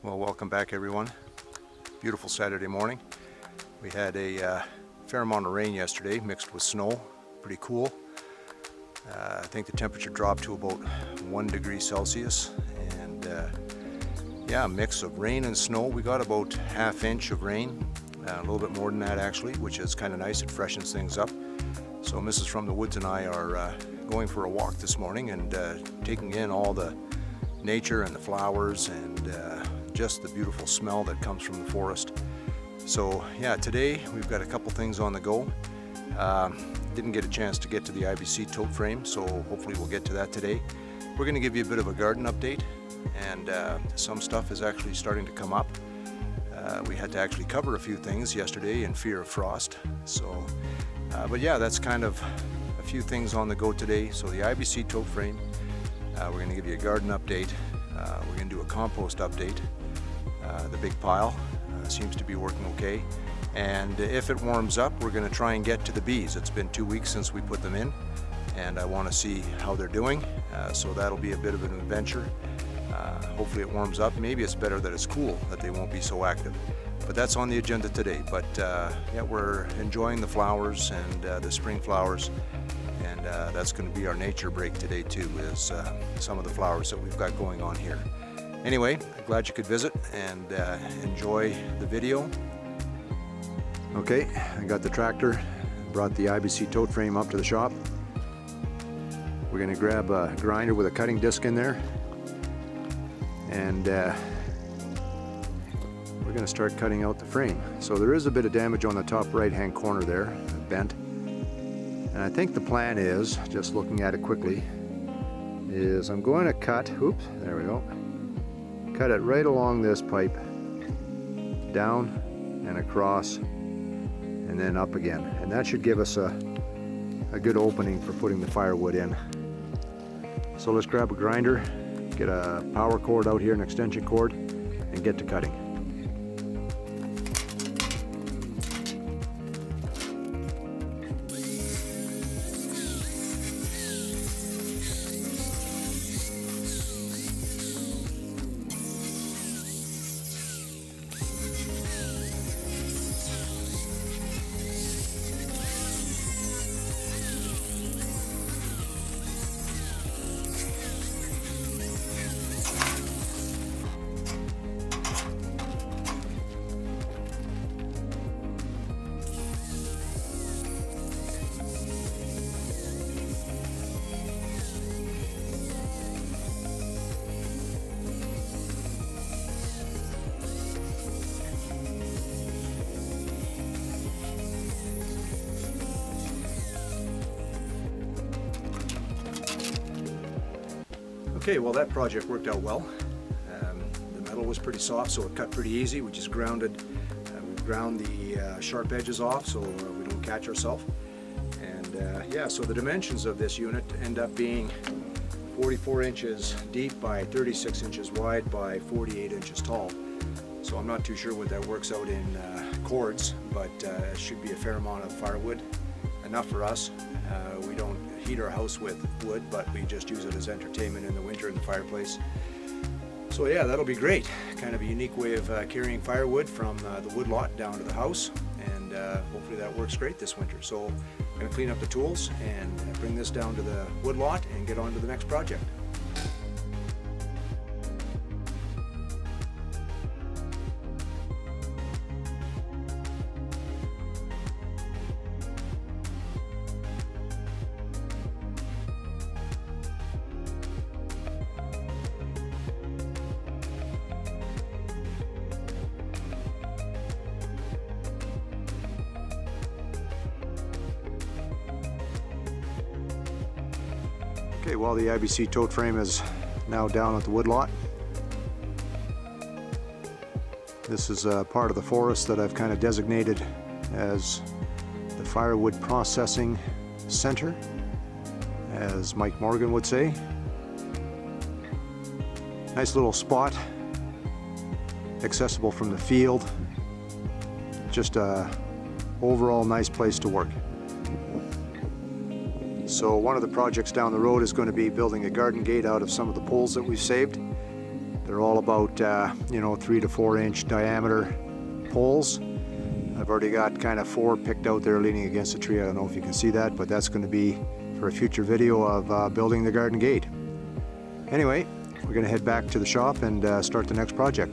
Well, welcome back everyone. Beautiful Saturday morning. We had a fair amount of rain yesterday mixed with snow. Pretty cool. I think the temperature dropped to about 1 degree Celsius, and yeah, a mix of rain and snow. We got about ½ inch of rain, a little bit more than that actually, which is kind of nice. It freshens things up. So Mrs. from the Woods and I are going for a walk this morning and taking in all the nature and the flowers and just the beautiful smell that comes from the forest. So yeah, today we've got a couple things on the go. Didn't get a chance to get to the IBC tote frame, so hopefully we'll get to that today. We're going to give you a bit of a garden update, and some stuff is actually starting to come up. We had to actually cover a few things yesterday in fear of frost. So, but yeah, that's kind of a few things on the go today. So the IBC tote frame, we're going to give you a garden update. We're going to do a compost update. The big pile seems to be working okay. And if it warms up, we're going to try and get to the bees. It's been 2 weeks since we put them in, and I want to see how they're doing. So that'll be a bit of an adventure. Hopefully it warms up. Maybe it's better that it's cool, that they won't be so active. But that's on the agenda today. But yeah, we're enjoying the flowers and the spring flowers. And that's going to be our nature break today too, is some of the flowers that we've got going on here. Anyway, glad you could visit and enjoy the video. Okay, I got the tractor, brought the IBC tote frame up to the shop. We're going to grab a grinder with a cutting disc in there, and we're going to start cutting out the frame. So there is a bit of damage on the top right hand corner there, bent. And I think the plan is, just looking at it quickly, is I'm going to cut, oops, there we go, cut it right along this pipe, down and across, and then up again. And that should give us a good opening for putting the firewood in. So let's grab a grinder, get a power cord out here, an extension cord, and get to cutting. Okay, well that project worked out well. The metal was pretty soft, so it cut pretty easy. We just ground the sharp edges off so we don't catch ourselves. And yeah, so the dimensions of this unit end up being 44 inches deep by 36 inches wide by 48 inches tall. So I'm not too sure what that works out in cords, but it should be a fair amount of firewood, enough for us. We don't heat our house with wood, but we just use it as entertainment in the winter in the fireplace. So yeah, that'll be great. Kind of a unique way of carrying firewood from the wood lot down to the house, and hopefully that works great this winter. So I'm going to clean up the tools and bring this down to the wood lot and get on to the next project. Okay, well the IBC tote frame is now down at the wood lot. This is a part of the forest that I've kind of designated as the firewood processing center, as Mike Morgan would say. Nice little spot, accessible from the field. Just a overall nice place to work. So one of the projects down the road is going to be building a garden gate out of some of the poles that we've saved. They're all about 3 to 4 inch diameter poles. I've already got kind of 4 picked out there leaning against the tree. I don't know if you can see that, but that's going to be for a future video of building the garden gate. Anyway, we're going to head back to the shop and start the next project.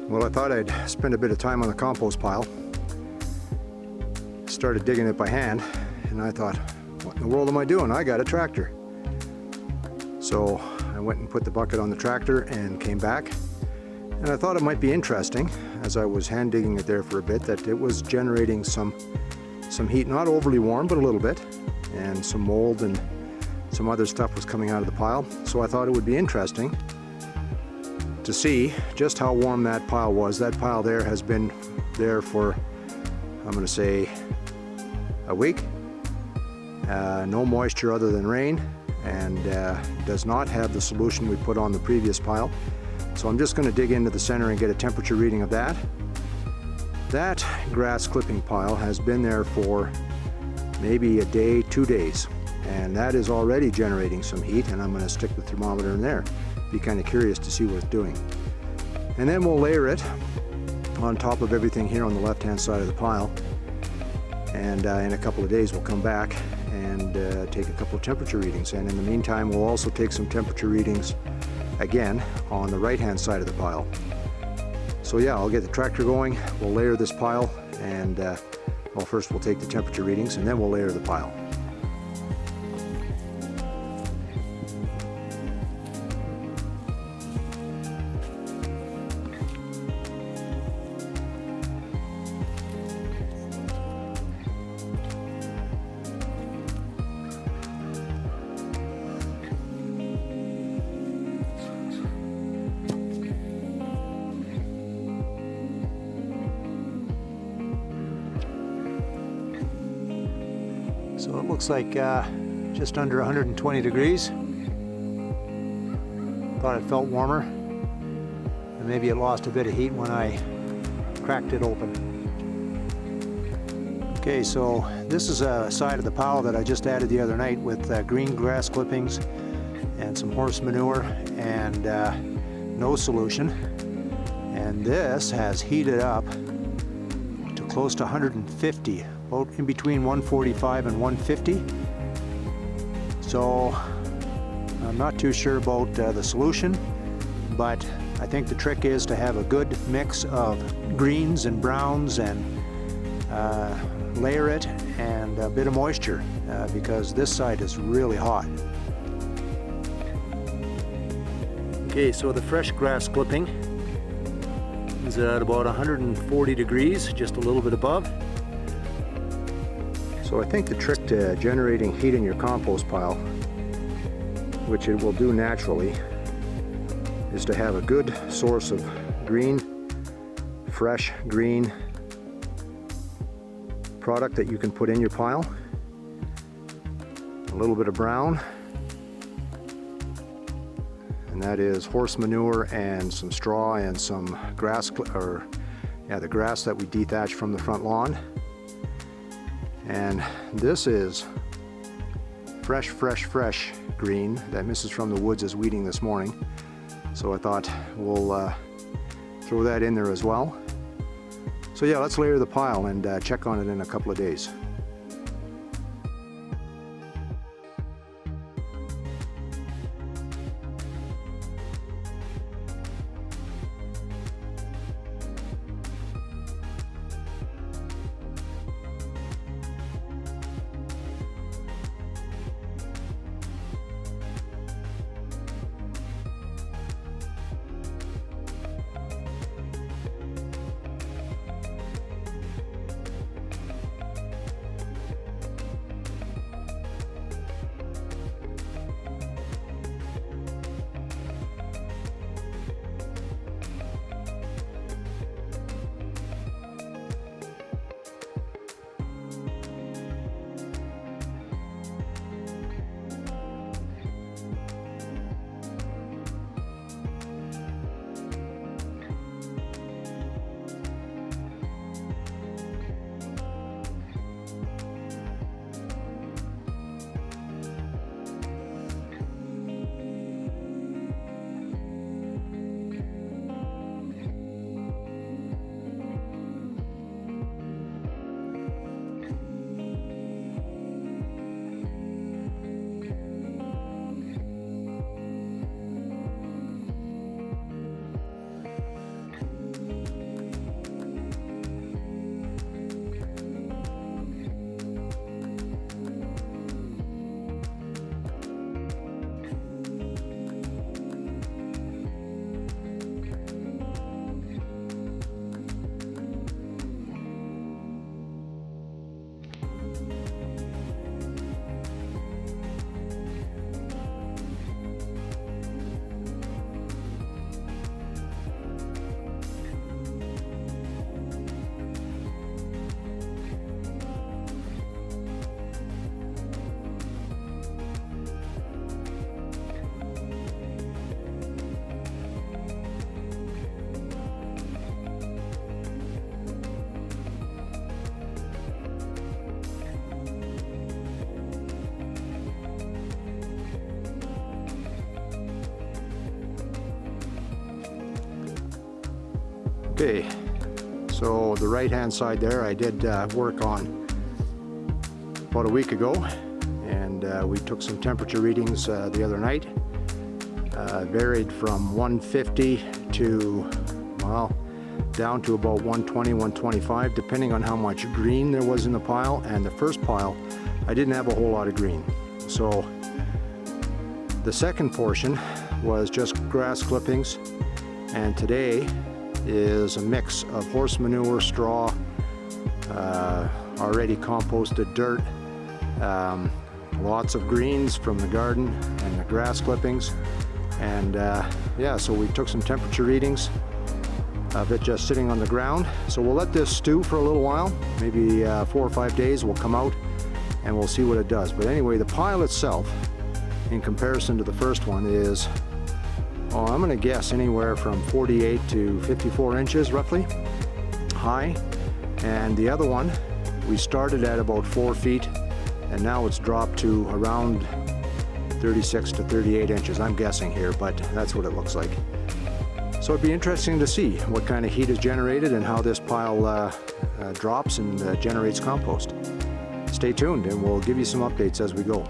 Well, I thought I'd spend a bit of time on the compost pile. Started digging it by hand, and I thought, what in the world am I doing? I got a tractor. So I went and put the bucket on the tractor and came back. And I thought it might be interesting, as I was hand digging it there for a bit, that it was generating some heat, not overly warm, but a little bit, and some mold and some other stuff was coming out of the pile. So I thought it would be interesting to see just how warm that pile was. That pile there has been there for, I'm going to say, a week. No moisture other than rain, and does not have the solution we put on the previous pile. So I'm just going to dig into the center and get a temperature reading of that. That grass clipping pile has been there for maybe a day, 2 days, and that is already generating some heat, and I'm going to stick the thermometer in there. Be kind of curious to see what it's doing. And then we'll layer it on top of everything here on the left hand side of the pile, and in a couple of days we'll come back and take a couple of temperature readings. And in the meantime, we'll also take some temperature readings again on the right hand side of the pile. So yeah, I'll get the tractor going, we'll layer this pile, and well, first we'll take the temperature readings and then we'll layer the pile. So it looks like just under 120 degrees. Thought it felt warmer, and maybe it lost a bit of heat when I cracked it open. Okay, so this is a side of the pile that I just added the other night with green grass clippings and some horse manure and no solution. And this has heated up to close to 150. About in between 145 and 150. So I'm not too sure about the solution, but I think the trick is to have a good mix of greens and browns and layer it, and a bit of moisture because this side is really hot. Okay, so the fresh grass clipping is at about 140 degrees, just a little bit above. So I think the trick to generating heat in your compost pile, which it will do naturally, is to have a good source of green, fresh green product that you can put in your pile, a little bit of brown, and that is horse manure and some straw and some grass, the grass that we dethatched from the front lawn. And this is fresh green that Mrs. from the Woods is weeding this morning. So I thought we'll throw that in there as well. So yeah, let's layer the pile and check on it in a couple of days. Okay, so the right hand side there I did work on about a week ago, and we took some temperature readings the other night. Varied from 150 to, well, down to about 120, 125, depending on how much green there was in the pile. And the first pile, I didn't have a whole lot of green. So the second portion was just grass clippings, and today is a mix of horse manure, straw, already composted dirt, lots of greens from the garden and the grass clippings. And yeah, so we took some temperature readings of it just sitting on the ground. So we'll let this stew for a little while, maybe 4 or 5 days. We'll come out and we'll see what it does. But anyway, the pile itself, in comparison to the first one, is, oh, I'm gonna guess anywhere from 48 to 54 inches roughly high. And the other one, we started at about 4 feet, and now it's dropped to around 36 to 38 inches, I'm guessing here, but that's what it looks like. So it'd be interesting to see what kind of heat is generated and how this pile drops and generates compost. Stay tuned and we'll give you some updates as we go.